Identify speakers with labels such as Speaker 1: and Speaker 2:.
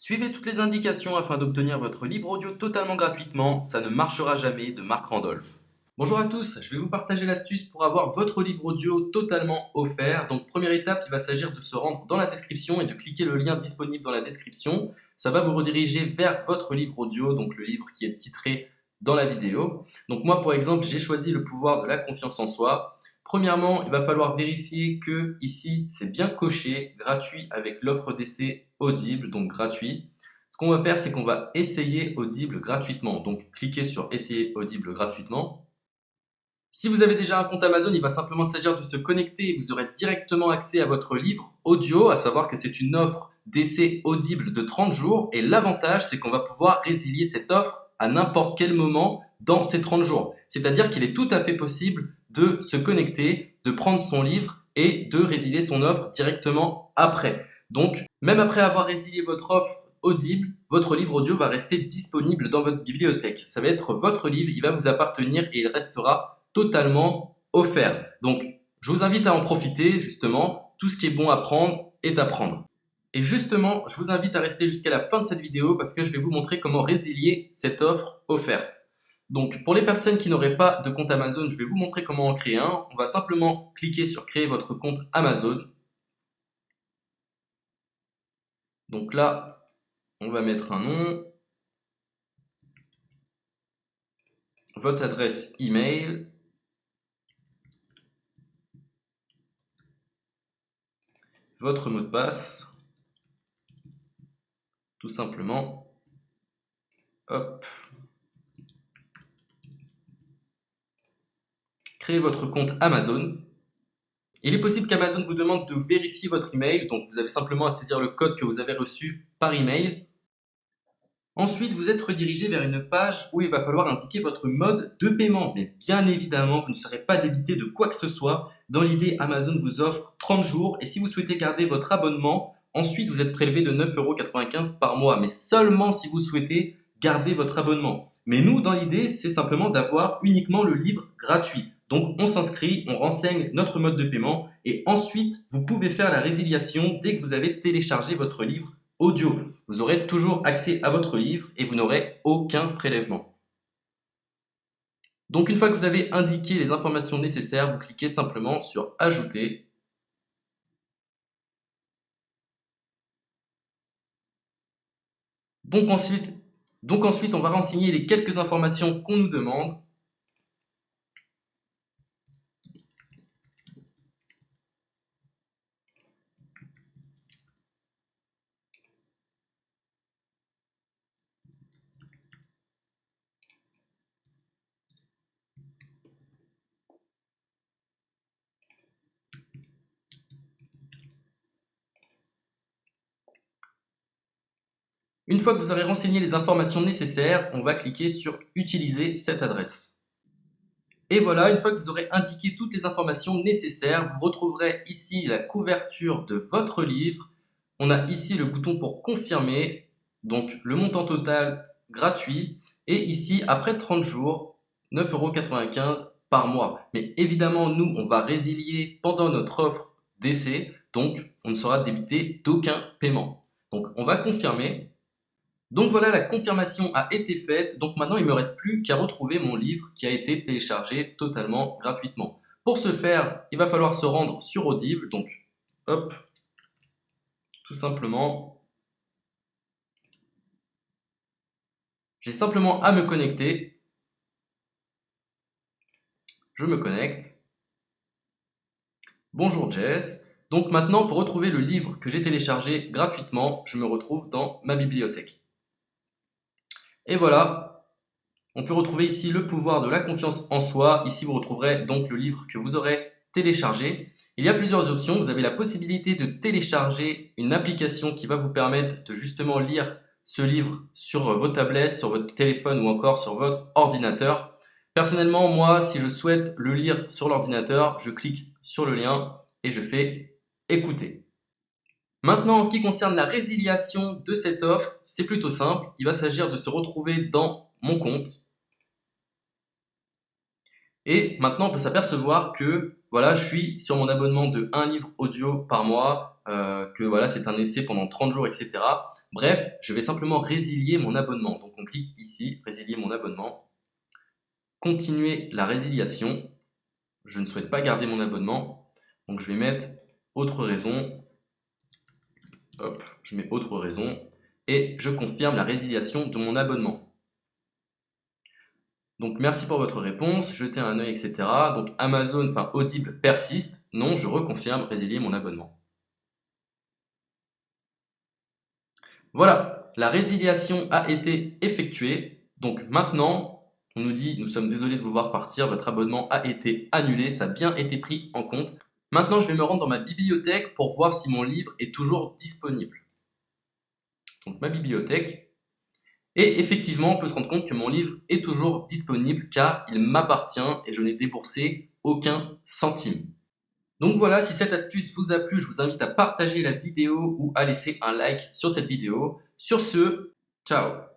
Speaker 1: Suivez toutes les indications afin d'obtenir votre livre audio totalement gratuitement, ça ne marchera jamais de Marc Randolph. Bonjour à tous, je vais vous partager l'astuce pour avoir votre livre audio totalement offert. Donc première étape, il va s'agir de se rendre dans la description et de cliquer le lien disponible dans la description. Ça va vous rediriger vers votre livre audio, donc le livre qui est titré dans la vidéo. Donc moi par exemple, j'ai choisi le pouvoir de la confiance en soi. Premièrement, il va falloir vérifier que ici c'est bien coché, gratuit avec l'offre d'essai Audible, donc gratuit. Ce qu'on va faire, c'est qu'on va essayer Audible gratuitement. Donc cliquez sur essayer Audible gratuitement. Si vous avez déjà un compte Amazon, il va simplement s'agir de se connecter et vous aurez directement accès à votre livre audio, à savoir que c'est une offre d'essai Audible de 30 jours. Et l'avantage, c'est qu'on va pouvoir résilier cette offre à n'importe quel moment dans ces 30 jours. C'est-à-dire qu'il est tout à fait possible de se connecter, de prendre son livre et de résilier son offre directement après. Donc, même après avoir résilié votre offre Audible, votre livre audio va rester disponible dans votre bibliothèque. Ça va être votre livre, il va vous appartenir et il restera totalement offert. Donc, je vous invite à en profiter, justement. Tout ce qui est bon à prendre est à prendre. Et justement, je vous invite à rester jusqu'à la fin de cette vidéo parce que je vais vous montrer comment résilier cette offre offerte. Donc, pour les personnes qui n'auraient pas de compte Amazon, je vais vous montrer comment en créer un. On va simplement cliquer sur créer votre compte Amazon. Donc là, on va mettre un nom, votre adresse email, votre mot de passe, tout simplement. Hop. Créez votre compte Amazon. Il est possible qu'Amazon vous demande de vérifier votre email, donc vous avez simplement à saisir le code que vous avez reçu par email. Ensuite, vous êtes redirigé vers une page où il va falloir indiquer votre mode de paiement. Mais bien évidemment, vous ne serez pas débité de quoi que ce soit. Dans l'idée, Amazon vous offre 30 jours et si vous souhaitez garder votre abonnement, ensuite vous êtes prélevé de 9,95 € par mois, mais seulement si vous souhaitez garder votre abonnement. Mais nous, dans l'idée, c'est simplement d'avoir uniquement le livre gratuit. Donc on s'inscrit, on renseigne notre mode de paiement et ensuite vous pouvez faire la résiliation dès que vous avez téléchargé votre livre audio. Vous aurez toujours accès à votre livre et vous n'aurez aucun prélèvement. Donc une fois que vous avez indiqué les informations nécessaires, vous cliquez simplement sur Ajouter. Donc ensuite, on va renseigner les quelques informations qu'on nous demande. Une fois que vous aurez renseigné les informations nécessaires, on va cliquer sur Utiliser cette adresse. Et voilà, une fois que vous aurez indiqué toutes les informations nécessaires, vous retrouverez ici la couverture de votre livre. On a ici le bouton pour confirmer, donc le montant total gratuit. Et ici, après 30 jours, 9,95 € par mois. Mais évidemment, nous, on va résilier pendant notre offre d'essai, donc on ne sera débité d'aucun paiement. Donc on va confirmer. Donc voilà, la confirmation a été faite, donc maintenant il ne me reste plus qu'à retrouver mon livre qui a été téléchargé totalement gratuitement. Pour ce faire, il va falloir se rendre sur Audible, donc hop, tout simplement, j'ai simplement à me connecter, je me connecte, bonjour Jess, donc maintenant pour retrouver le livre que j'ai téléchargé gratuitement, je me retrouve dans ma bibliothèque. Et voilà, on peut retrouver ici le pouvoir de la confiance en soi. Ici, vous retrouverez donc le livre que vous aurez téléchargé. Il y a plusieurs options. Vous avez la possibilité de télécharger une application qui va vous permettre de justement lire ce livre sur vos tablettes, sur votre téléphone ou encore sur votre ordinateur. Personnellement, moi, si je souhaite le lire sur l'ordinateur, je clique sur le lien et je fais écouter. Maintenant, en ce qui concerne la résiliation de cette offre, c'est plutôt simple. Il va s'agir de se retrouver dans mon compte. Et maintenant, on peut s'apercevoir que voilà, je suis sur mon abonnement de 1 livre audio par mois. que voilà, c'est un essai pendant 30 jours, etc. Bref, je vais simplement résilier mon abonnement. Donc on clique ici, résilier mon abonnement, continuer la résiliation. Je ne souhaite pas garder mon abonnement, donc je vais mettre autre raison. Hop, je mets autre raison et je confirme la résiliation de mon abonnement. Donc merci pour votre réponse, jetez un œil, etc. Donc Amazon, enfin Audible persiste. Non, je reconfirme, résilier mon abonnement. Voilà, la résiliation a été effectuée. Donc maintenant, on nous dit, nous sommes désolés de vous voir partir, votre abonnement a été annulé, ça a bien été pris en compte. Maintenant, je vais me rendre dans ma bibliothèque pour voir si mon livre est toujours disponible. Donc ma bibliothèque. Et effectivement, on peut se rendre compte que mon livre est toujours disponible car il m'appartient et je n'ai déboursé aucun centime. Donc voilà, si cette astuce vous a plu, je vous invite à partager la vidéo ou à laisser un like sur cette vidéo. Sur ce, ciao!